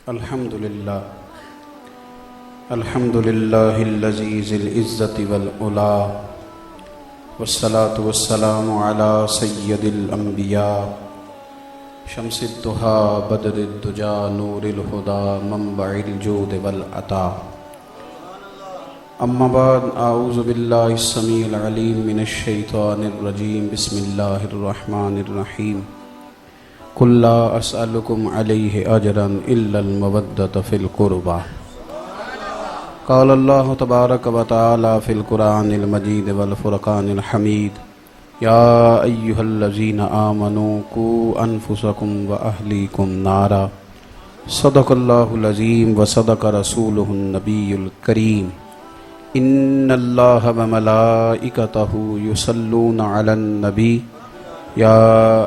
الحمد للہ الذی ذی العزة والعلا والصلاة والسلام علی سید الانبیاء شمس الضحیٰ بدر الدجى نور الہدى منبع الجود والعطاء اما بعد اعوذ باللہ السمیع العلیم من الشیطان الرجیم بسم اللہ الرحمن الرحیم قل لا اسألکم علیہ اجرا الا المودۃ فی القربى قال اللہ تبارک و تعالی فی القرآن المجید والفرقان الحمید یا ایہا الذین آمنوا قوا انفسکم واہلیکم نارا صدق اللہ العظیم وصدق رسولہ النبی الکریم ان اللہ وملائکتہ یصلون علی النبی یا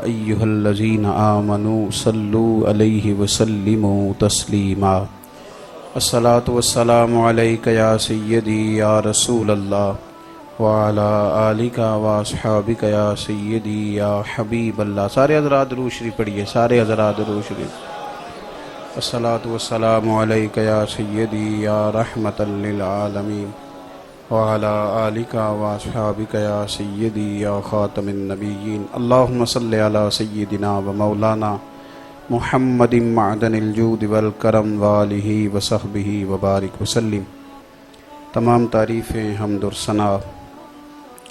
ایہا الذین آمنوا صلوا علیہ وسلموا تسلیما الصلاۃ والسلام علیک یا سیدی یا رسول اللہ وعلی آلک واصحابک یا سیدی یا حبیب اللہ۔ سارے حضرات درود شریف پڑھیے، سارے حضرات درود شریف۔ الصلاۃ والسلام علیک یا سیدی یا رحمۃ للعالمین وعلی آلک واصحابک یا سیدی یا خاتم النبیین۔ اللہم صلی علی سیدنا و مولانا محمد معدن الجود والکرم وآلہ وصحبہ وبارک وسلم۔ تمام تعریفیں حمد و ثنا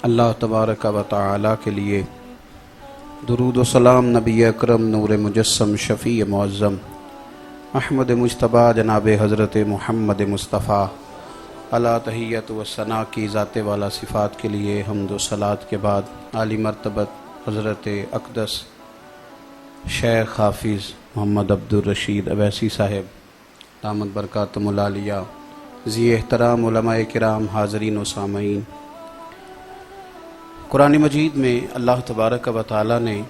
اللہ تبارک و تعالی کے لیے، درود و سلام نبی اکرم نور مجسم شفیع معظم احمد مجتبیٰ جناب حضرت محمد مصطفیٰ علی تحیت و ثنا کی ذات والا صفات کے لیے حمد و صلات کے بعد عالی مرتبت حضرت اقدس شیخ حافظ محمد عبدالرشید اویسی صاحب دامت برکاتہم العالیہ، ذی احترام علماء کرام، حاضرین و سامعین، قرآن مجید میں اللہ تبارک و تعالی نے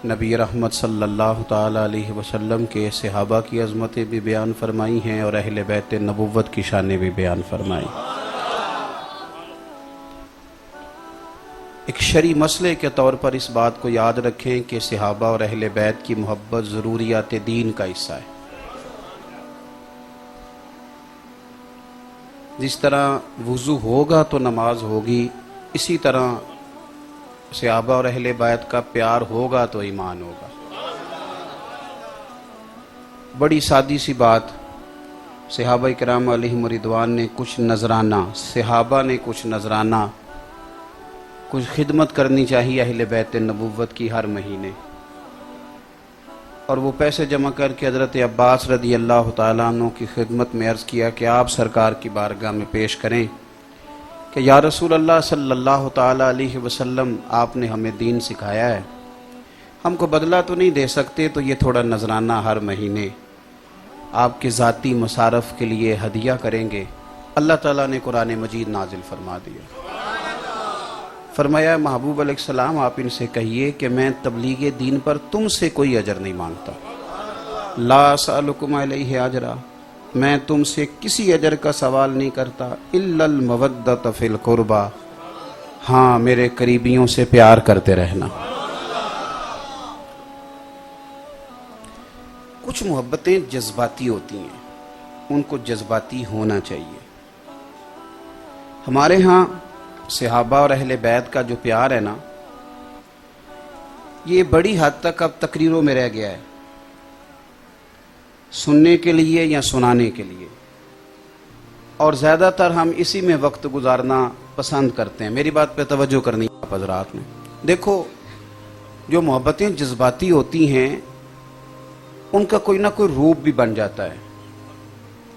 نبی رحمت صلی اللہ تعالی علیہ وسلم کے صحابہ کی عظمتیں بھی بیان فرمائی ہیں اور اہل بیت نبوت کی شانیں بھی بیان فرمائی۔ ایک شرعی مسئلے کے طور پر اس بات کو یاد رکھیں کہ صحابہ اور اہل بیت کی محبت ضروریات دین کا حصہ ہے۔ جس طرح وضو ہوگا تو نماز ہوگی، اسی طرح صحابہ اور اہل بیت کا پیار ہوگا تو ایمان ہوگا۔ بڑی سادی سی بات، صحابہ کرام علیہم رضوان نے کچھ نذرانہ، صحابہ نے کچھ نذرانہ، کچھ خدمت کرنی چاہیے اہل بیت نبوت کی ہر مہینے، اور وہ پیسے جمع کر کے حضرت عباس رضی اللہ تعالیٰ عنہ کی خدمت میں عرض کیا کہ آپ سرکار کی بارگاہ میں پیش کریں کہ یا رسول اللہ صلی اللہ تعالیٰ علیہ وسلم، آپ نے ہمیں دین سکھایا ہے، ہم کو بدلہ تو نہیں دے سکتے، تو یہ تھوڑا نذرانہ ہر مہینے آپ کے ذاتی مصارف کے لیے ہدیہ کریں گے۔ اللہ تعالیٰ نے قرآن مجید نازل فرما دیا، فرمایا محبوب علیہ السلام آپ ان سے کہیے کہ میں تبلیغ دین پر تم سے کوئی اجر نہیں مانگتا، لا اسألکم علیہ اجرا، میں تم سے کسی اجر کا سوال نہیں کرتا، الا المودۃ فی القربى، ہاں میرے قریبیوں سے پیار کرتے رہنا۔ کچھ محبتیں جذباتی ہوتی ہیں، ان کو جذباتی ہونا چاہیے۔ ہمارے ہاں صحابہ اور اہل بیت کا جو پیار ہے نا، یہ بڑی حد تک اب تقریروں میں رہ گیا ہے، سننے کے لیے یا سنانے کے لیے، اور زیادہ تر ہم اسی میں وقت گزارنا پسند کرتے ہیں۔ میری بات پہ توجہ کرنی آپ حضرات نے۔ دیکھو، جو محبتیں جذباتی ہوتی ہیں ان کا کوئی نہ کوئی روپ بھی بن جاتا ہے۔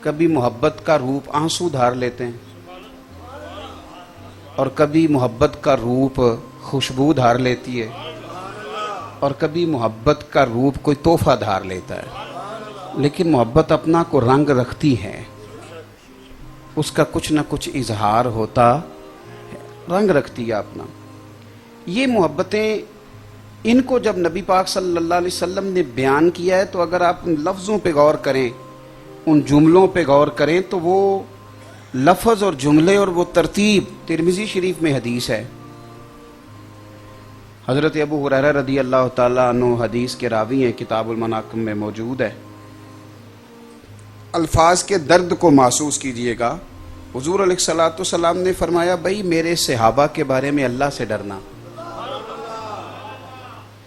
کبھی محبت کا روپ آنسو دھار لیتے ہیں، اور کبھی محبت کا روپ خوشبو دھار لیتی ہے، اور کبھی محبت کا روپ کوئی تحفہ دھار لیتا ہے، لیکن محبت اپنا کو رنگ رکھتی ہے، اس کا کچھ نہ کچھ اظہار ہوتا ہے، رنگ رکھتی ہے اپنا۔ یہ محبتیں، ان کو جب نبی پاک صلی اللہ علیہ وسلم نے بیان کیا ہے تو اگر آپ ان لفظوں پہ غور کریں، ان جملوں پہ غور کریں، تو وہ لفظ اور جملے اور وہ ترتیب، ترمذی شریف میں حدیث ہے، حضرت ابو ہریرہ رضی اللہ تعالیٰ عنہ حدیث کے راوی ہیں، کتاب المناقب میں موجود ہے الفاظ کے درد کو محسوس کیجئے گا. حضور علیہ الصلوۃ والسلام نے فرمایا بھائی میرے صحابہ کے بارے میں اللہ سے ڈرنا.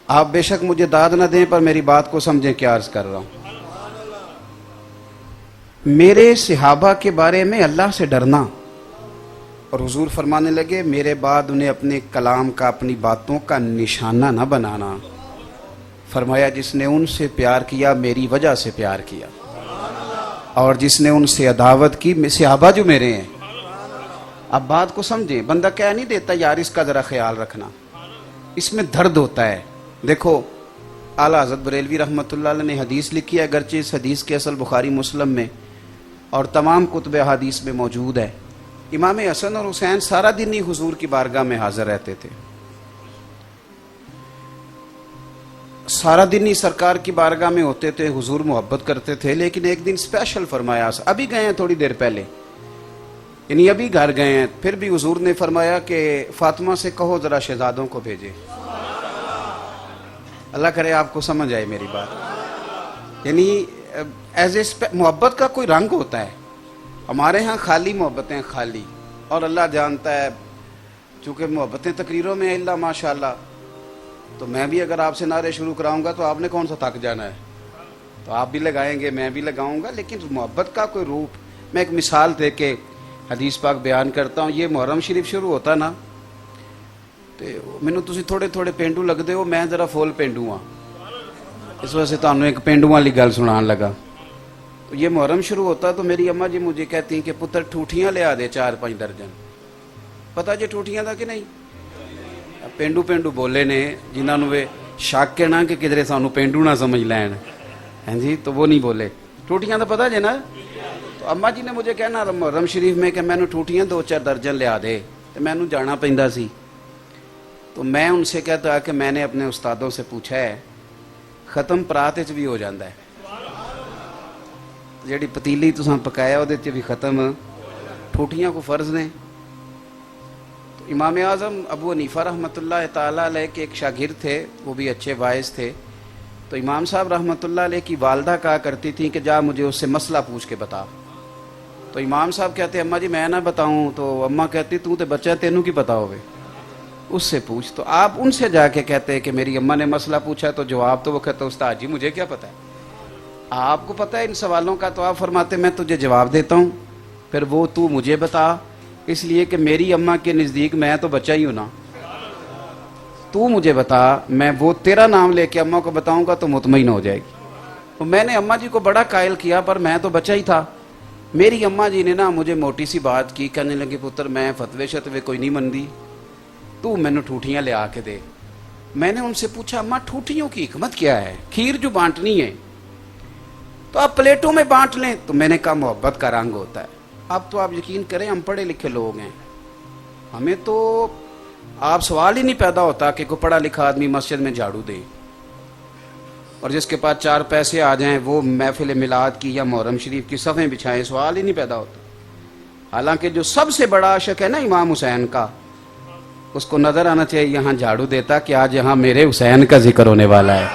آپ بے شک مجھے داد نہ دیں پر میری بات کو سمجھیں کیا عرض کر رہا ہوں. میرے صحابہ کے بارے میں اللہ سے ڈرنا. اور حضور فرمانے لگے میرے بعد انہیں اپنے کلام کا اپنی باتوں کا نشانہ نہ بنانا. فرمایا جس نے ان سے پیار کیا میری وجہ سے پیار کیا اور جس نے ان سے عداوت کی صحابہ جو میرے ہیں. اب بات کو سمجھیں. بندہ کہہ نہیں دیتا یار اس کا ذرا خیال رکھنا. اس میں درد ہوتا ہے. دیکھو اعلیٰ حضرت بریلوی رحمۃ اللہ علیہ نے حدیث لکھی ہے، اگرچہ اس حدیث کے اصل بخاری مسلم میں اور تمام کتب حدیث میں موجود ہے. امام حسن اور حسین سارا دن ہی حضور کی بارگاہ میں حاضر رہتے تھے، سارا دن ہی سرکار کی بارگاہ میں ہوتے تھے، حضور محبت کرتے تھے. لیکن ایک دن اسپیشل فرمایا، ابھی گئے ہیں تھوڑی دیر پہلے، یعنی ابھی گھر گئے ہیں، پھر بھی حضور نے فرمایا کہ فاطمہ سے کہو ذرا شہزادوں کو بھیجے. اللہ کرے آپ کو سمجھ آئے میری بات. یعنی ایز اے محبت کا کوئی رنگ ہوتا ہے. ہمارے ہاں خالی محبتیں خالی، اور اللہ جانتا ہے چونکہ محبتیں تقریروں میں اللہ ماشاء اللہ. تو میں بھی اگر آپ سے نعرے شروع کراؤں گا تو آپ نے کون سا تھک جانا ہے. تو آپ بھی لگائیں گے میں بھی لگاؤں گا، لیکن محبت کا کوئی روپ. میں ایک مثال دے کے حدیث پاک بیان کرتا ہوں. یہ محرم شریف شروع ہوتا نا تو مینوں تسی تھوڑے تھوڑے پینڈو لگتے ہو، میں ذرا فول پینڈو ہاں، اس وجہ سے تمہیں ایک پینڈو والی گل سنان لگا. تو یہ محرم شروع ہوتا تو میری اماں جی مجھے کہتی ہیں کہ پتر ٹھوٹیاں لے آ دے 4-5 درجن. پتہ جی ٹھوٹیاں دا کہ نہیں؟ پینڈو پینڈو بولے نے جنہوں نے شک ہے نا کہ کدھر سانو پینڈو نہ سمجھ لین، ہاں جی، تو وہ نہیں بولے. ٹھوٹیاں دا پتہ جی نا. تو اماں جی نے مجھے کہنا محرم شریف میں کہ مینوں ٹھوٹیاں 2-4 درجن لے آ دے، تو مینوں جانا پیندا سی. تو میں ان سے کہتا کہ میں نے اپنے استادوں سے پوچھا ہے ختم پرات وچ بھی ہو جاتا ہے، جیڑی پتیلی تساں پکایا وہ بھی ختم، ٹھوٹیاں کو فرض نے. تو امام اعظم ابو حنیفہ رحمۃ اللہ تعالیٰ علیہ کے ایک شاگرد تھے، وہ بھی اچھے واعظ تھے. تو امام صاحب رحمۃ اللہ علیہ کی والدہ کہا کرتی تھیں کہ جا مجھے اس سے مسئلہ پوچھ کے بتا. تو امام صاحب کہتے اماں جی میں نہ بتاؤں. تو اماں کہتی تو تے بچہ تینوں کی پتا ہوئے، اس سے پوچھ. تو آپ ان سے جا کے کہتے کہ میری اماں نے مسئلہ پوچھا تو جواب تو وہ کہتا استاد جی مجھے کیا پتا ہے، آپ کو پتہ ہے ان سوالوں کا. تو آپ فرماتے میں تجھے جواب دیتا ہوں پھر وہ تو مجھے بتا، اس لیے کہ میری اماں کے نزدیک میں تو بچہ ہی ہوں نا. تو مجھے بتا، میں وہ تیرا نام لے کے اماں کو بتاؤں گا تو مطمئن ہو جائے گی. تو میں نے اماں جی کو بڑا قائل کیا پر میں تو بچہ ہی تھا. میری اماں جی نے نا مجھے موٹی سی بات کی، کہنے لگے پتر میں فتوے شتوے کوئی نہیں مندی، تو مینوں ٹھوٹیاں لے آ کے دے. میں نے ان سے پوچھا اماں ٹھوٹیوں کی حکمت کیا ہے؟ کھیر جو بانٹنی ہے تو آپ پلیٹوں میں بانٹ لیں. تو میں نے کہا محبت کا رنگ ہوتا ہے. اب تو آپ یقین کریں ہم پڑھے لکھے لوگ ہیں، ہمیں تو آپ سوال ہی نہیں پیدا ہوتا کہ کوئی پڑھا لکھا آدمی مسجد میں جھاڑو دے اور جس کے پاس 4 پیسے آ جائیں وہ محفل میلاد کی یا محرم شریف کی صفیں بچھائیں. سوال ہی نہیں پیدا ہوتا. حالانکہ جو سب سے بڑا عاشق ہے نا امام حسین کا، اس کو نظر آنا چاہیے یہاں جھاڑو دیتا کہ آج یہاں میرے حسین کا ذکر ہونے والا ہے.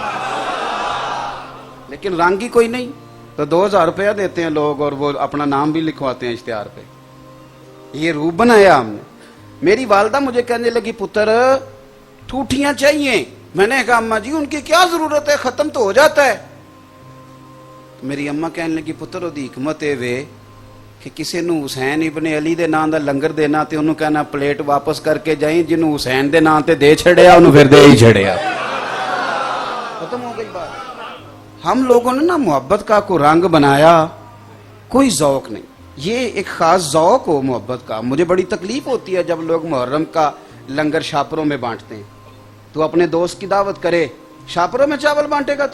لیکن رنگ ہی کوئی نہیں. تو 2000 روپیہ دیتے ہیں لوگ اور وہ اپنا نام بھی لکھواتے ہیں اشتہار پہ. یہ روپ بنایا ہم نے. میری والدہ مجھے کہنے لگی پتر ٹھوٹیاں چاہیے. میں نے کہا اماں جی ان کی کیا ضرورت ہے، ختم تو ہو جاتا ہے. میری اماں کہنے لگی پتر وہ حکمت ہے وے کہ کسی نو حسین ابن علی دے نام دا لنگر دینا تے انہوں کہنا پلیٹ واپس کر کے جائیں، جنہوں حسین دے نام تے دے چھڑیا انہوں پھر دے ہی چھڑیا. ختم ہو گئی بات. ہم لوگوں نے نا محبت کا کوئی رنگ بنایا، کوئی ذوق نہیں. یہ ایک خاص ذوق ہو محبت کا. مجھے بڑی تکلیف ہوتی ہے جب لوگ محرم کا لنگر شاپروں میں بانٹتے ہیں. تو اپنے دوست کی دعوت کرے، شاپروں میں چاول بانٹے گا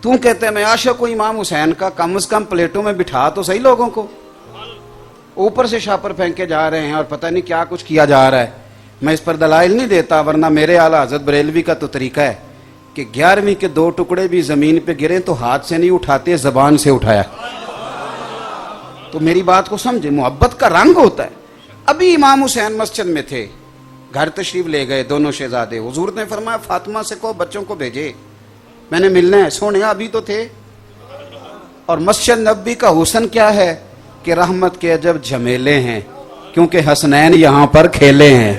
تو کہتے ہیں میں عاشق ہوں امام حسین کا، کم از کم پلیٹوں میں بٹھا تو صحیح لوگوں کو. اوپر سے شاپر پھینکے جا رہے ہیں اور پتہ نہیں کیا کچھ کیا جا رہا ہے. میں اس پر دلائل نہیں دیتا، ورنہ میرے اعلیٰ حضرت بریلوی کا تو طریقہ ہے کہ 11ویں کے 2 ٹکڑے بھی زمین پہ گرے تو ہاتھ سے نہیں اٹھاتے، زبان سے اٹھایا. تو میری بات کو سمجھے، محبت کا رنگ ہوتا ہے. ابھی امام حسین مسجد میں تھے، گھر تشریف لے گئے دونوں شہزادے. حضور نے فرمایا فاطمہ سے کہو بچوں کو بھیجے، میں نے ملنا ہے. سونے ابھی تو تھے. اور مسجد نبوی کا حسن کیا ہے کہ رحمت کے عجب جھمیلے ہیں، کیونکہ حسنین یہاں پر کھیلے ہیں۔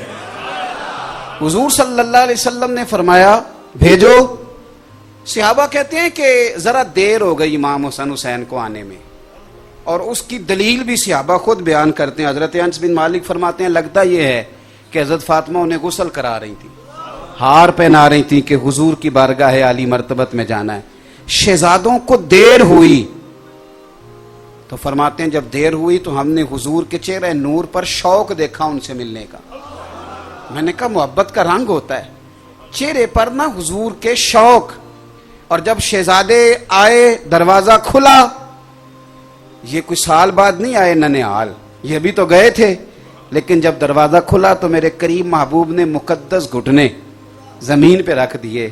حضور صلی اللہ علیہ وسلم نے فرمایا بھیجو۔ صحابہ کہتے ہیں کہ ذرا دیر ہو گئی امام حسن حسین کو آنے میں، اور اس کی دلیل بھی صحابہ خود بیان کرتے ہیں۔ حضرت انس بن مالک فرماتے ہیں لگتا یہ ہے کہ حضرت فاطمہ انہیں غسل کرا رہی تھی، ہار پہنا رہی تھی کہ حضور کی بارگاہ عالی مرتبت میں جانا ہے۔ شہزادوں کو دیر ہوئی تو فرماتے ہیں جب دیر ہوئی تو ہم نے حضور کے چہرے نور پر شوق دیکھا ان سے ملنے کا۔ میں نے کہا محبت کا رنگ ہوتا ہے چہرے پر نا حضور کے شوق۔ اور جب شہزادے آئے دروازہ کھلا، یہ کچھ سال بعد نہیں آئے ننیال، یہ بھی تو گئے تھے، لیکن جب دروازہ کھلا تو میرے قریب محبوب نے مقدس گھٹنے زمین پہ رکھ دیے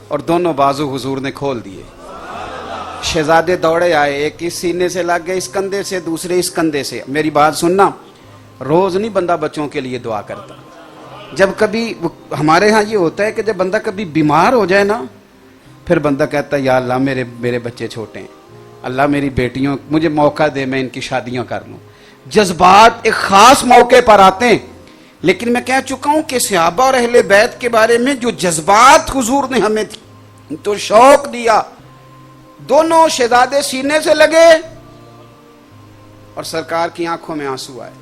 اور دونوں بازو حضور نے کھول دیے۔ شہزادے دوڑے آئے، ایک اس سینے سے لگ گئے اس کندھے سے، دوسرے اس کندھے سے۔ میری بات سننا، روز نہیں بندہ بچوں کے لیے دعا کرتا۔ جب کبھی ہمارے ہاں یہ ہوتا ہے کہ جب بندہ کبھی بیمار ہو جائے نا، پھر بندہ کہتا ہے یا اللہ میرے بچے چھوٹے ہیں، اللہ میری بیٹیوں مجھے موقع دے میں ان کی شادیاں کر لوں۔ جذبات ایک خاص موقع پر آتے ہیں، لیکن میں کہہ چکا ہوں کہ صحابہ اور اہل بیت کے بارے میں جو جذبات حضور نے ہمیں تو شوق دیا، دونوں شہزادے سینے سے لگے اور سرکار کی آنکھوں میں آنسو آئے،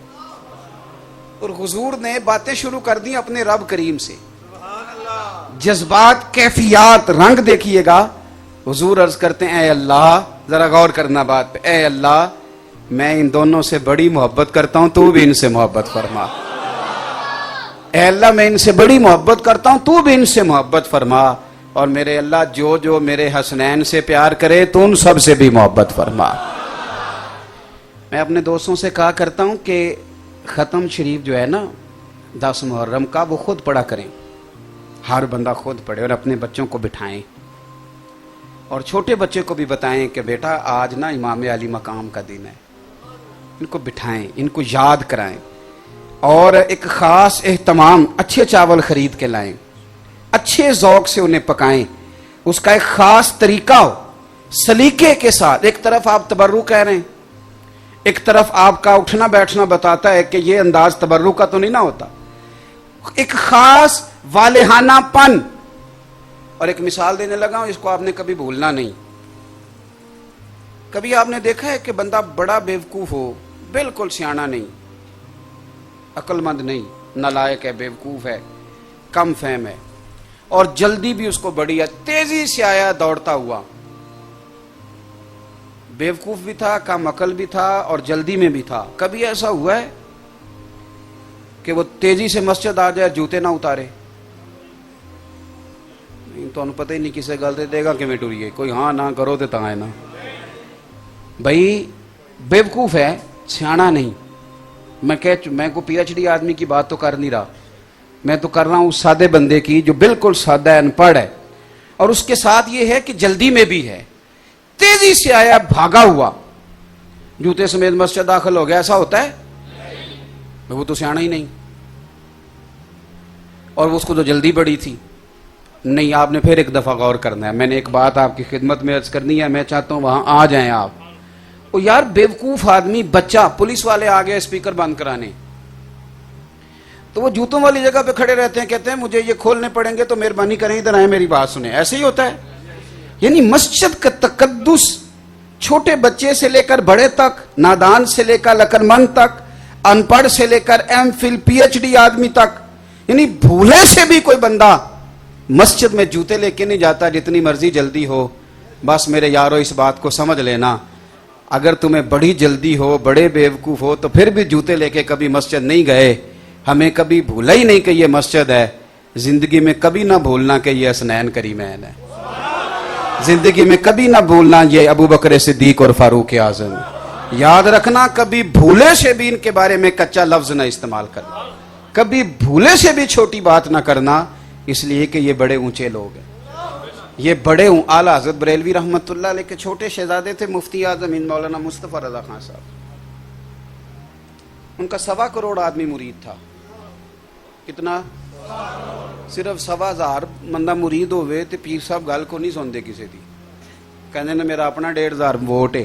اور حضور نے باتیں شروع کر دی اپنے رب کریم سے۔ جذبات، کیفیات، رنگ دیکھیے گا۔ حضور عرض کرتے ہیں اے اللہ، ذرا غور کرنا بات پہ، اے اللہ میں ان دونوں سے بڑی محبت کرتا ہوں، تو بھی ان سے محبت فرما۔ اے اللہ میں ان سے بڑی محبت کرتا ہوں، تو بھی ان سے محبت فرما۔ اور میرے اللہ جو میرے حسنین سے پیار کرے تو ان سب سے بھی محبت فرما۔ میں اپنے دوستوں سے کہا کرتا ہوں کہ ختم شریف جو ہے نا 10 محرم کا، وہ خود پڑھا کریں، ہر بندہ خود پڑھے اور اپنے بچوں کو بٹھائیں، اور چھوٹے بچے کو بھی بتائیں کہ بیٹا آج نا امام علی مقام کا دن ہے، ان کو بٹھائیں، ان کو یاد کرائیں، اور ایک خاص اہتمام، اچھے چاول خرید کے لائیں، اچھے ذوق سے انہیں پکائیں، اس کا ایک خاص طریقہ ہو، سلیقے کے ساتھ۔ ایک طرف آپ تبرک کہہ رہے ہیں، ایک طرف آپ کا اٹھنا بیٹھنا بتاتا ہے کہ یہ انداز تبرک کا تو نہیں نہ ہوتا، ایک خاص والہانہ پن۔ اور ایک مثال دینے لگا ہوں، اس کو آپ نے کبھی بھولنا نہیں۔ کبھی آپ نے دیکھا ہے کہ بندہ بڑا بیوقوف ہو، بالکل سیاںا نہیں، عقل مند نہیں، نالائق ہے، بیوقوف ہے، کم فہم ہے، اور جلدی بھی اس کو بڑی ہے، تیزی سے آیا دوڑتا ہوا، بیوقوف بھی تھا، کم عقل بھی تھا، اور جلدی میں بھی تھا۔ کبھی ایسا ہوا ہے کہ وہ تیزی سے مسجد آ جائے جوتے نہ اتارے؟ تو پتہ ہی نہیں کسے گل دے گا کہ میں ٹوریے، کوئی ہاں نہ کرو تو تاں ہے نا بھائی، بیوقوف ہے، سیاںا نہیں۔ میں کو پی ایچ ڈی آدمی کی بات تو کر نہیں رہا، میں تو کر رہا ہوں اس سادے بندے کی جو بالکل سادہ ہے، ان پڑھ ہے، اور اس کے ساتھ یہ ہے کہ جلدی میں بھی ہے، تیزی سے آیا، بھاگا ہوا، جوتے سمیت مسجد داخل ہو گیا۔ ایسا ہوتا ہے؟ وہ تو سیاںا ہی نہیں، اور اس کو تو جلدی بڑی تھی۔ نہیں، آپ نے پھر ایک دفعہ غور کرنا ہے۔ میں نے ایک بات آپ کی خدمت میں عرض کرنی ہے، میں چاہتا ہوں وہاں آ جائیں آپ۔ او یار، بیوقوف آدمی، بچہ، پولیس والے آ گئے اسپیکر بند کرانے، تو وہ جوتوں والی جگہ پہ کھڑے رہتے ہیں، کہتے ہیں مجھے یہ کھولنے پڑیں گے تو مہربانی کریں ادھر آئیں میری بات سنیں۔ ایسے ہی ہوتا ہے۔ یعنی مسجد کا تقدس، چھوٹے بچے سے لے کر بڑے تک، نادان سے لے کر عقلمند تک، ان پڑھ سے لے کر M Phil P H D آدمی تک، یعنی بھولے سے بھی کوئی بندہ مسجد میں جوتے لے کے نہیں جاتا، جتنی مرضی جلدی ہو۔ بس میرے یارو اس بات کو سمجھ لینا، اگر تمہیں بڑی جلدی ہو، بڑے بیوقوف ہو، تو پھر بھی جوتے لے کے کبھی مسجد نہیں گئے، ہمیں کبھی بھولا ہی نہیں کہ یہ مسجد ہے۔ زندگی میں کبھی نہ بھولنا کہ یہ حسنین کریمین ہے، زندگی میں کبھی نہ بھولنا یہ ابو بکر صدیق اور فاروق اعظم۔ یاد رکھنا، کبھی بھولے سے بھی ان کے بارے میں کچا لفظ نہ استعمال کرنا، کبھی بھولے سے بھی چھوٹی بات نہ کرنا، اس لیے کہ یہ بڑے اونچے لوگ ہیں، یہ بڑے اعلیٰ حضرت بریلوی رحمۃ اللہ علیہ کے چھوٹے شہزادے تھے، مفتی اعظم ہند مولانا مصطفیٰ رضا خان صاحب، ان کا 1.25 کروڑ آدمی مرید تھا۔ کتنا؟ صرف 1.25 بندہ مرید ہوئے تو پیر صاحب گل کو نہیں سنتے کسی دی، کہنے نے میرا اپنا 1.5 ووٹ ہے،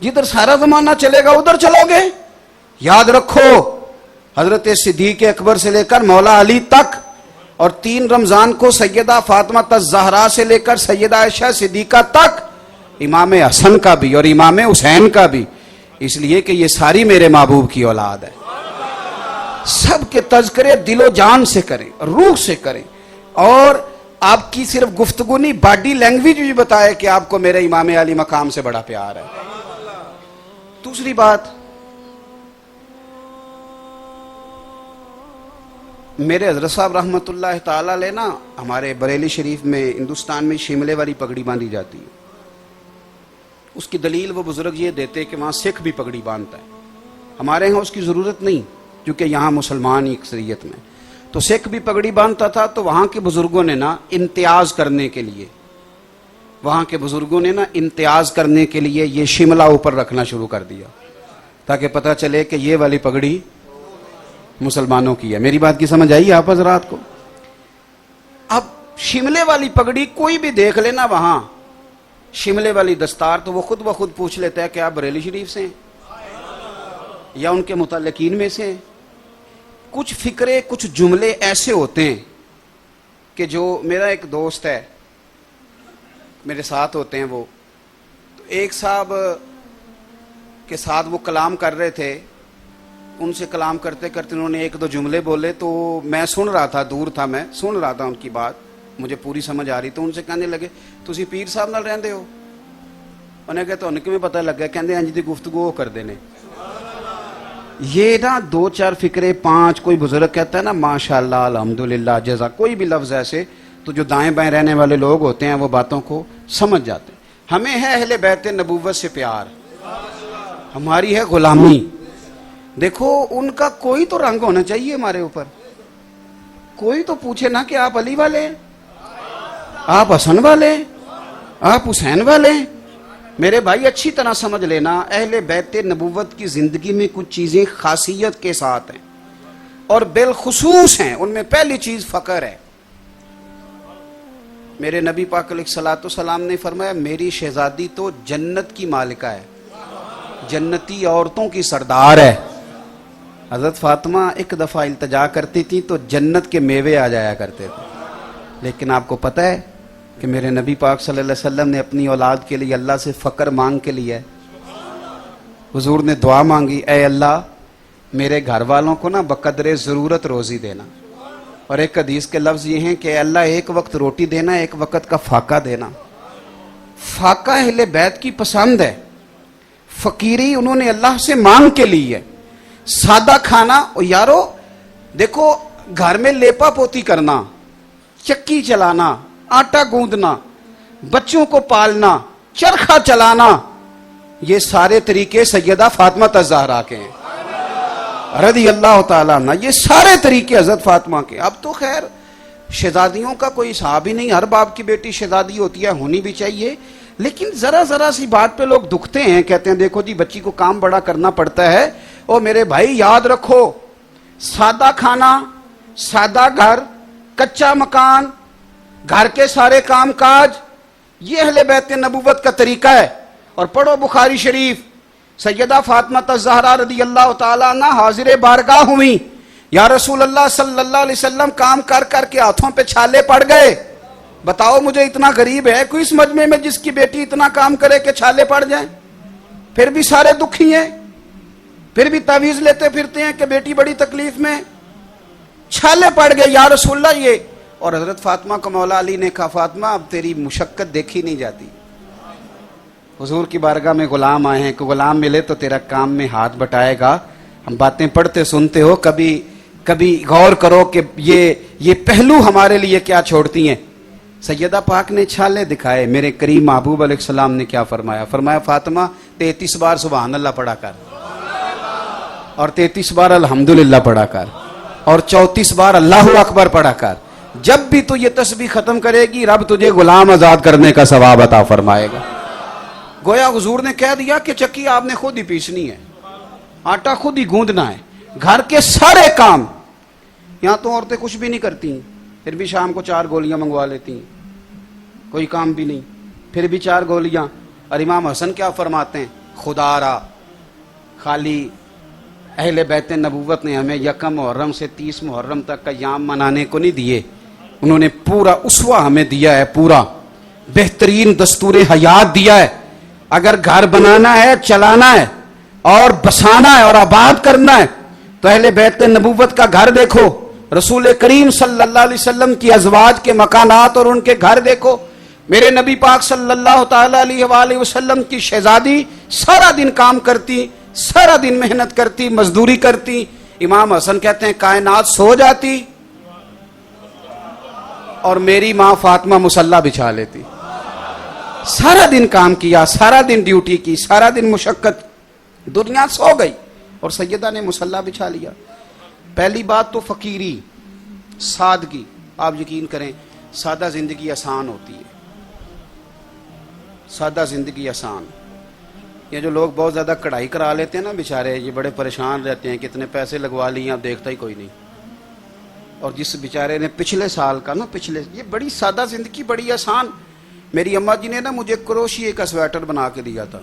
جدھر سارا زمانہ چلے گا ادھر چلو گے؟ یاد رکھو حضرت صدیق اکبر سے لے کر مولا علی تک، اور 3 رمضان کو سیدہ فاطمہ الزہرا سے لے کر سیدہ عائشہ صدیقہ تک، امام حسن کا بھی اور امام حسین کا بھی، اس لیے کہ یہ ساری میرے محبوب کی اولاد ہے۔ سب کے تذکرے دل و جان سے کریں، روح سے کریں، اور آپ کی صرف گفتگو نہیں، باڈی لینگویج بھی بتائے کہ آپ کو میرے امام علی مقام سے بڑا پیار ہے۔ دوسری بات، میرے حضرت صاحب رحمۃ اللہ تعالی علیہ نا، ہمارے بریلی شریف میں ہندوستان میں شملے والی پگڑی باندھی جاتی ہے۔ اس کی دلیل وہ بزرگ یہ دیتے کہ وہاں سکھ بھی پگڑی باندھتا ہے، ہمارے ہاں اس کی ضرورت نہیں کیونکہ یہاں مسلمان ہی اکثریت میں، تو سکھ بھی پگڑی باندھتا تھا۔ تو وہاں کے بزرگوں نے نا امتیاز کرنے کے لیے، امتیاز کرنے کے لیے یہ شملہ اوپر رکھنا شروع کر دیا تاکہ پتہ چلے کہ یہ والی پگڑی مسلمانوں کی ہے۔ میری بات کی سمجھ آئی آپ حضرات کو؟ اب شملے والی پگڑی کوئی بھی دیکھ لینا وہاں شملے والی دستار، تو وہ خود بخود پوچھ لیتا ہے کہ آپ بریلی شریف سے ہیں یا ان کے متعلقین میں سے ہیں۔ کچھ فکرے، کچھ جملے ایسے ہوتے ہیں کہ جو، میرا ایک دوست ہے میرے ساتھ ہوتے ہیں، وہ تو ایک صاحب کے ساتھ وہ کلام کر رہے تھے، ان سے کلام کرتے کرتے انہوں نے 1-2 جملے بولے، تو میں سن رہا تھا، دور تھا، میں سن رہا تھا ان کی بات، مجھے پوری سمجھ آ رہی، تو ان سے کہنے لگے تسی پیر صاحب نال رہندے ہو؟ انہیں کہا تو انہیں کیوں پتہ لگ گیا؟ کہندے انج دی گفتگو وہ کردے نے۔ یہ نا 2-4 فکرے 5 کوئی بزرگ کہتا ہے نا ماشاءاللہ الحمدللہ جزا، کوئی بھی لفظ ایسے، تو جو دائیں بائیں رہنے والے لوگ ہوتے ہیں وہ باتوں کو سمجھ جاتے ہیں۔ ہمیں ہے اہل بیت نبوت سے پیار، ہماری ہے غلامی۔ دیکھو ان کا کوئی تو رنگ ہونا چاہیے ہمارے اوپر، کوئی تو پوچھے نا کہ آپ علی والے ہیں، آپ حسن والے ہیں، آپ حسین والے ہیں۔ میرے بھائی اچھی طرح سمجھ لینا، اہل بیت نبوت کی زندگی میں کچھ چیزیں خاصیت کے ساتھ ہیں اور بالخصوص ہیں۔ ان میں پہلی چیز فقر ہے۔ میرے نبی پاک علیہ الصلوۃ والسلام نے فرمایا میری شہزادی تو جنت کی مالکہ ہے، جنتی عورتوں کی سردار ہے۔ حضرت فاطمہ ایک دفعہ التجا کرتی تھی تو جنت کے میوے آ جایا کرتے تھے، لیکن آپ کو پتہ ہے کہ میرے نبی پاک صلی اللہ علیہ وسلم نے اپنی اولاد کے لیے اللہ سے فقر مانگ کے لیا ہے۔ حضور نے دعا مانگی، اے اللہ میرے گھر والوں کو نا بقدر ضرورت روزی دینا، اور ایک حدیث کے لفظ یہ ہیں کہ اے اللہ ایک وقت روٹی دینا، ایک وقت کا فاقہ دینا۔ فاقہ اہل بیت کی پسند ہے، فقیری انہوں نے اللہ سے مانگ کے لی ہے۔ سادہ کھانا، اور یارو دیکھو گھر میں لیپا پوتی کرنا، چکی چلانا، آٹا گوندنا، بچوں کو پالنا، چرخہ چلانا، یہ سارے طریقے سیدہ فاطمہ الزہرا کے ہیں رضی اللہ تعالیٰ عنہ، یہ سارے طریقے حضرت فاطمہ کے۔ اب تو خیر شہزادیوں کا کوئی حساب ہی نہیں، ہر باپ کی بیٹی شہزادی ہوتی ہے، ہونی بھی چاہیے، لیکن ذرا سی بات پہ لوگ دکھتے ہیں، کہتے ہیں دیکھو جی بچی کو کام بڑا کرنا پڑتا ہے۔ اور میرے بھائی یاد رکھو، سادہ کھانا، سادہ گھر، کچا مکان، گھر کے سارے کام کاج، یہ اہل بیت نبوت کا طریقہ ہے۔ اور پڑھو بخاری شریف، سیدہ فاطمہ الزہرا رضی اللہ تعالیٰ عنہ حاضر بارگاہ ہوئی، یا رسول اللہ صلی اللہ علیہ وسلم کام کر کر کے ہاتھوں پہ چھالے پڑ گئے، بتاؤ مجھے اتنا غریب ہے کوئی اس مجمع میں جس کی بیٹی اتنا کام کرے کہ چھالے پڑ جائیں؟ پھر بھی سارے دکھی ہیں، پھر بھی تعویذ لیتے پھرتے ہیں کہ بیٹی بڑی تکلیف میں، چھالے پڑ گئے یا رسول اللہ یہ۔ اور حضرت فاطمہ کو مولا علی نے کہا فاطمہ اب تیری مشقت دیکھی نہیں جاتی، حضور کی بارگاہ میں غلام آئے ہیں، کوئی غلام ملے تو تیرا کام میں ہاتھ بٹائے گا۔ ہم باتیں پڑھتے سنتے ہو، کبھی غور کرو کہ یہ پہلو ہمارے لیے کیا چھوڑتی ہیں۔ سیدہ پاک نے چھالے دکھائے، میرے کریم محبوب علیہ السلام نے کیا فرمایا؟ فرمایا فاطمہ 33 بار سبحان اللہ پڑھا کر، اور 33 بار الحمدللہ پڑھا کر، اور 34 بار اللہ اکبر پڑھا کر۔ جب بھی تو یہ تسبیح ختم کرے گی رب تجھے غلام آزاد کرنے کا ثواب عطا فرمائے گا۔ گویا حضور نے کہہ دیا کہ چکی آپ نے خود ہی پیسنی ہے، آٹا خود ہی گوندنا ہے، گھر کے سارے کام۔ یہاں تو عورتیں کچھ بھی نہیں کرتی ہیں، پھر بھی شام کو 4 گولیاں منگوا لیتی ہیں، کوئی کام بھی نہیں، پھر بھی 4 گولیاں۔ اور امام حسن کیا فرماتے ہیں؟ خدا را خالی اہل بیت نبوت نے ہمیں یکم محرم سے 30 محرم تک کا یام منانے کو نہیں دیے، انہوں نے پورا اسوہ ہمیں دیا ہے، پورا بہترین دستور حیات دیا ہے۔ اگر گھر بنانا ہے، چلانا ہے اور بسانا ہے اور آباد کرنا ہے تو اہل بیت نبوت کا گھر دیکھو، رسول کریم صلی اللہ علیہ وسلم کی ازواج کے مکانات اور ان کے گھر دیکھو، میرے نبی پاک صلی اللہ تعالی علیہ وآلہ وسلم کی شہزادی سارا دن کام کرتی، سارا دن محنت کرتی، مزدوری کرتی۔ امام حسن کہتے ہیں کائنات سو جاتی اور میری ماں فاطمہ مصلی بچھا لیتی۔ سارا دن کام کیا، سارا دن ڈیوٹی کی، سارا دن مشقت، دنیا سو گئی اور سیدہ نے مصلی بچھا لیا۔ پہلی بات تو فقیری، سادگی۔ آپ یقین کریں سادہ زندگی آسان ہوتی ہے، سادہ زندگی آسان۔ یہ جو لوگ بہت زیادہ کڑھائی کرا لیتے ہیں نا بیچارے، یہ بڑے پریشان رہتے ہیں، کتنے پیسے لگوا لیے اب دیکھتا ہی کوئی نہیں۔ اور جس بیچارے نے پچھلے سال کا یہ بڑی سادہ زندگی، بڑی آسان۔ میری اماں جی نے مجھے کروشیے کا سویٹر بنا کے دیا تھا،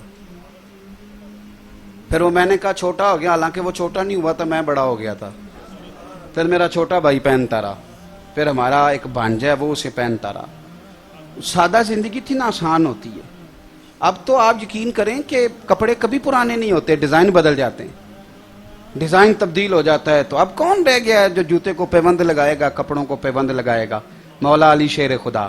پھر وہ میں نے کہا چھوٹا ہو گیا، حالانکہ وہ چھوٹا نہیں ہوا تھا، میں بڑا ہو گیا تھا۔ پھر میرا چھوٹا بھائی پہنتا رہا، پھر ہمارا ایک بھانجا ہے وہ اسے پہنتا رہا۔ سادہ زندگی تھی نا، آسان ہوتی ہے۔ اب تو آپ یقین کریں کہ کپڑے کبھی پرانے نہیں ہوتے، ڈیزائن بدل جاتے ہیں، ڈیزائن تبدیل ہو جاتا ہے۔ تو اب کون رہ گیا ہے جو جوتے کو پیوند لگائے گا، کپڑوں کو پیوند لگائے گا؟ مولا علی شیر خدا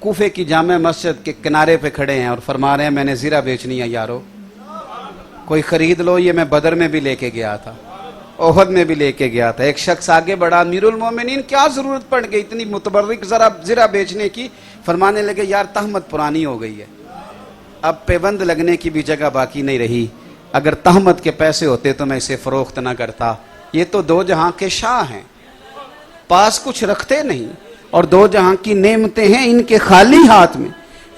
کوفے کی جامع مسجد کے کنارے پہ کھڑے ہیں اور فرما رہے ہیں میں نے زیرہ بیچنی ہے یارو، کوئی خرید لو۔ یہ میں بدر میں بھی لے کے گیا تھا، احد میں بھی لے کے گیا تھا۔ ایک شخص آگے بڑھا، امیر المومنین کیا ضرورت پڑ گئی اتنی متبرک زرہ بیچنے کی؟ فرمانے لگے یار تہمت پرانی ہو گئی ہے، اب پیوند لگنے کی بھی جگہ باقی نہیں رہی، اگر تہمت کے پیسے ہوتے تو میں اسے فروخت نہ کرتا۔ یہ تو دو جہاں کے شاہ ہیں، پاس کچھ رکھتے نہیں، اور دو جہاں کی نعمتیں ہیں ان کے خالی ہاتھ میں۔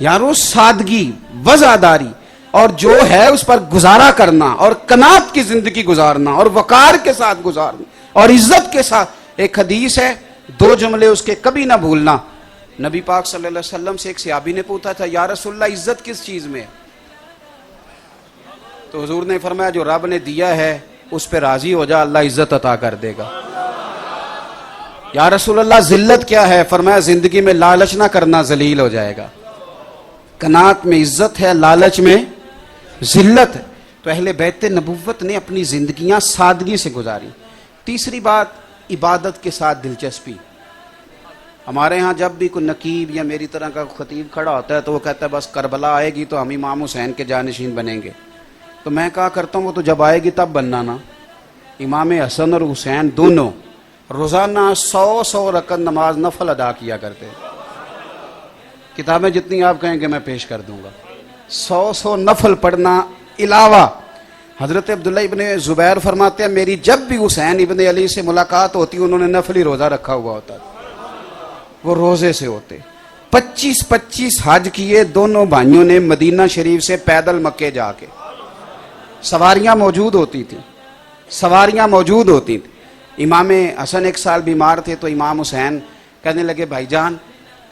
یارو سادگی، وزاداری اور جو ہے اس پر گزارا کرنا، اور قناعت کی زندگی گزارنا، اور وقار کے ساتھ گزارنا، اور عزت کے ساتھ۔ ایک حدیث ہے، دو جملے اس کے کبھی نہ بھولنا۔ نبی پاک صلی اللہ علیہ وسلم سے ایک صحابی نے پوچھا تھا یا رسول اللہ عزت کس چیز میں ہے؟ تو حضور نے فرمایا جو رب نے دیا ہے اس پہ راضی ہو جا، اللہ عزت عطا کر دے گا۔ یا رسول اللہ ذلت کیا ہے؟ فرمایا زندگی میں لالچ نہ کرنا، ذلیل ہو جائے گا۔ قناعت میں عزت ہے، لالچ میں ذلت ہے۔ تو اہل بیت نبوت نے اپنی زندگیاں سادگی سے گزاری۔ تیسری بات، عبادت کے ساتھ دلچسپی۔ ہمارے ہاں جب بھی کوئی نقیب یا میری طرح کا خطیب کھڑا ہوتا ہے تو وہ کہتا ہے بس کربلا آئے گی تو ہم امام حسین کے جانشین بنیں گے۔ تو میں کہا کرتا ہوں وہ تو جب آئے گی تب بننا نا۔ امام حسن اور حسین دونوں روزانہ 100 رکعت نماز نفل ادا کیا کرتے، کتابیں جتنی آپ کہیں گے میں پیش کر دوں گا۔ 100 نفل پڑھنا علاوہ حضرت عبداللہ ابن زبیر فرماتے ہیں میری جب بھی حسین ابن علی سے ملاقات ہوتی انہوں نے نفلی روزہ رکھا ہوا ہوتا تھا، وہ روزے سے ہوتے۔ 25 حج کیے دونوں بھائیوں نے مدینہ شریف سے پیدل مکے جا کے، سواریاں موجود ہوتی تھیں۔ امام حسن ایک سال بیمار تھے تو امام حسین کہنے لگے بھائی جان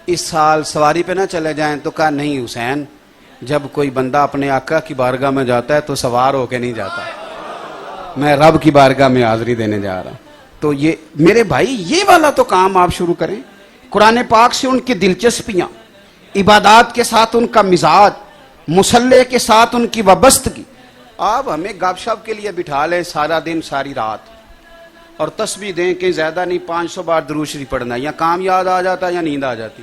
اس سال سواری پہ نہ چلے جائیں، تو کہا نہیں حسین، جب کوئی بندہ اپنے آقا کی بارگاہ میں جاتا ہے تو سوار ہو کے نہیں جاتا، میں رب کی بارگاہ میں حاضری دینے جا رہا ہوں۔ تو یہ میرے بھائی یہ والا تو کام آپ شروع کریں، قرآن پاک سے ان کی دلچسپیاں، عبادات کے ساتھ ان کا مزاج، مصلح کے ساتھ ان کی وابستگی۔ آپ ہمیں گپ شپ کے لیے بٹھا لیں سارا دن ساری رات اور تسبیح دیں کہ زیادہ نہیں 500 بار درود شریف پڑھنا، یا کام یاد آ جاتا یا نیند آ جاتی۔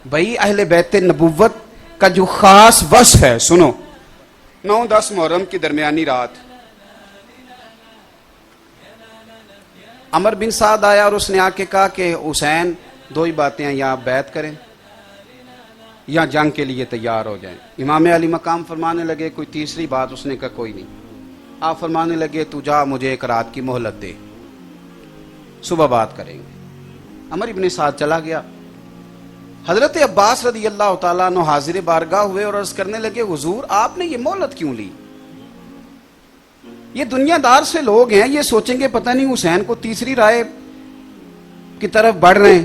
بھائی اہل بیت نبوت کا جو خاص وصف ہے، سنو، 9-10 محرم کی درمیانی رات عمر بن سعد آیا اور اس نے آ کے کہا کہ حسین 2 ہی باتیں ہیں، یا بیعت کریں یا جنگ کے لیے تیار ہو جائیں۔ امام علی مقام فرمانے لگے کوئی تیسری بات؟ اس نے کہا کوئی نہیں۔ آپ فرمانے لگے تو جا مجھے 1 رات کی مہلت دے، صبح بات کریں گے۔ عمر ابن سعد چلا گیا۔ حضرت عباس رضی اللہ تعالیٰ عنہ حاضر بارگاہ ہوئے اور عرض کرنے لگے حضور آپ نے یہ مہلت کیوں لی؟ یہ دنیا دار سے لوگ ہیں، یہ سوچیں گے پتہ نہیں حسین کو تیسری رائے کی طرف بڑھ رہے ہیں۔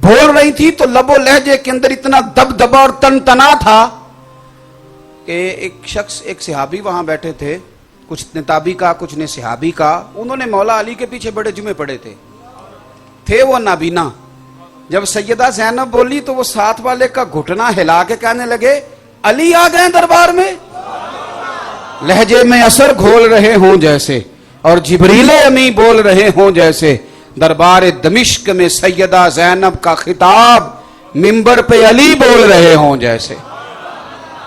بول رہی تھی تو لب و لہجے کے اندر اتنا دبدبا اور تنتنا تھا کہ ایک صحابی وہاں بیٹھے تھے، کچھ نے تابعی کا، کچھ نے صحابی کا، انہوں نے مولا علی کے پیچھے بڑے جمعے پڑے تھے وہ نابینا۔ جب سیدہ زینب بولی تو وہ ساتھ والے کا گھٹنا ہلا کے کہنے لگے علی آ گئے دربار میں، لہجے میں اثر گھول رہے ہوں جیسے، اور جبریل امی بول رہے ہوں جیسے، دربار دمشق میں سیدہ زینب کا خطاب منبر پہ علی بول رہے ہوں جیسے۔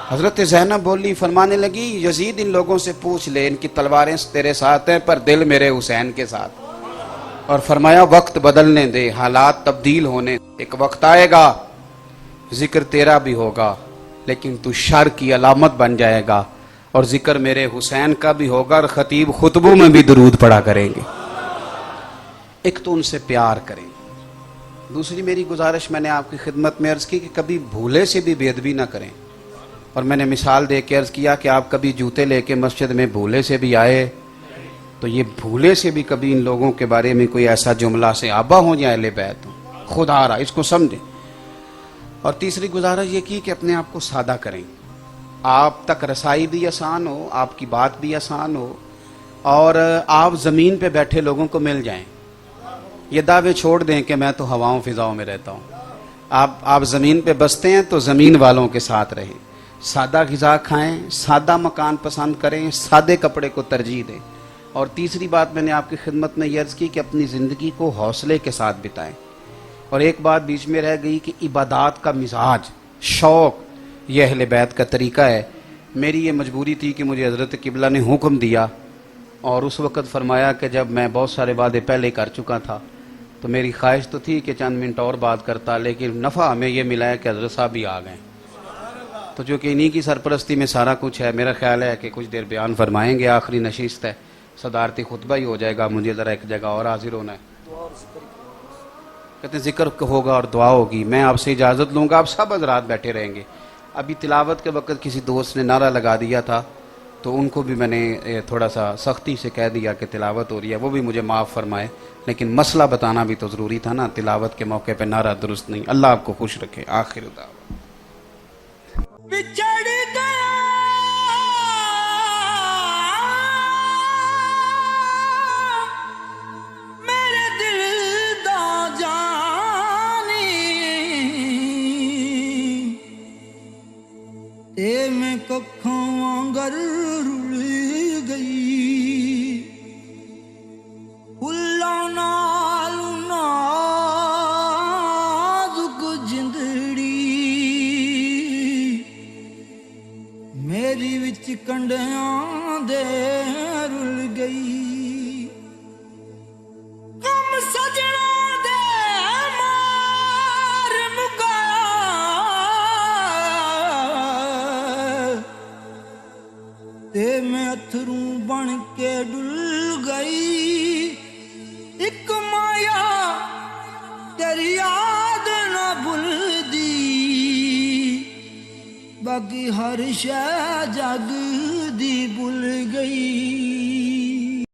حضرت زینب بولی، فرمانے لگی یزید ان لوگوں سے پوچھ لے، ان کی تلواریں تیرے ساتھ ہیں پر دل میرے حسین کے ساتھ۔ اور فرمایا وقت بدلنے دے، حالات تبدیل ہونے، ایک وقت آئے گا ذکر تیرا بھی ہوگا لیکن تو شر کی علامت بن جائے گا، اور ذکر میرے حسین کا بھی ہوگا، اور خطیب خطبوں میں بھی درود پڑھا کریں گے۔ ایک تو ان سے پیار کریں، دوسری میری گزارش میں نے آپ کی خدمت میں عرض کی کہ کبھی بھولے سے بھی بے ادبی نہ کریں، اور میں نے مثال دے کے عرض کیا کہ آپ کبھی جوتے لے کے مسجد میں بھولے سے بھی آئے تو یہ بھولے سے بھی کبھی ان لوگوں کے بارے میں کوئی ایسا جملہ سے آبا ہو یا اہل بیت ہو، خدا را اس کو سمجھیں۔ اور تیسری گزارش یہ کی کہ اپنے آپ کو سادہ کریں، آپ تک رسائی بھی آسان ہو، آپ کی بات بھی آسان ہو، اور آپ زمین پہ بیٹھے لوگوں کو مل جائیں۔ یہ دعوے چھوڑ دیں کہ میں تو ہواؤں فضاؤں میں رہتا ہوں، آپ زمین پہ بستے ہیں تو زمین والوں کے ساتھ رہیں، سادہ غذا کھائیں، سادہ مکان پسند کریں، سادے کپڑے کو ترجیح دیں۔ اور تیسری بات میں نے آپ کی خدمت میں یہ عرض کی کہ اپنی زندگی کو حوصلے کے ساتھ بتائیں۔ اور ایک بات بیچ میں رہ گئی کہ عبادات کا مزاج، شوق، یہ اہل بیت کا طریقہ ہے۔ میری یہ مجبوری تھی کہ مجھے حضرت قبلہ نے حکم دیا، اور اس وقت فرمایا کہ جب میں بہت سارے وعدے پہلے کر چکا تھا تو میری خواہش تو تھی کہ چند منٹ اور بات کرتا، لیکن نفع ہمیں یہ ملا ہے کہ حضرت صاحب بھی آ گئے، تو جو کہ انہی کی سرپرستی میں سارا کچھ ہے، میرا خیال ہے کہ کچھ دیر بیان فرمائیں گے، آخری نشست ہے، صدارتی خطبہ ہی ہو جائے گا، مجھے ذرا ایک جگہ اور حاضر ہونا ہے۔ کہتے ہیں ذکر ہوگا اور دعا ہوگی، میں آپ سے اجازت لوں گا، آپ سب حضرات بیٹھے رہیں گے۔ ابھی تلاوت کے وقت کسی دوست نے نعرہ لگا دیا تھا تو ان کو بھی میں نے تھوڑا سا سختی سے کہہ دیا کہ تلاوت ہو رہی ہے، وہ بھی مجھے معاف فرمائے، لیکن مسئلہ بتانا بھی تو ضروری تھا نا، تلاوت کے موقع پہ نعرہ درست نہیں۔ اللہ آپ کو خوش رکھے۔ آخر دعوت بچڑ گیا میرے دل دا جانی، تے میں ککھاں وانگر رل گئی، پھلاں نال نازک جندڑی میری وچ کنڈیاں دے رل گئی، غم سجنا دے مار مکا، تے میں اتھروں بن کے ڈل گئی، ایک مایا تیری یاد نہ بھلدی، باقی ہر شے جگ دی بھول گئی۔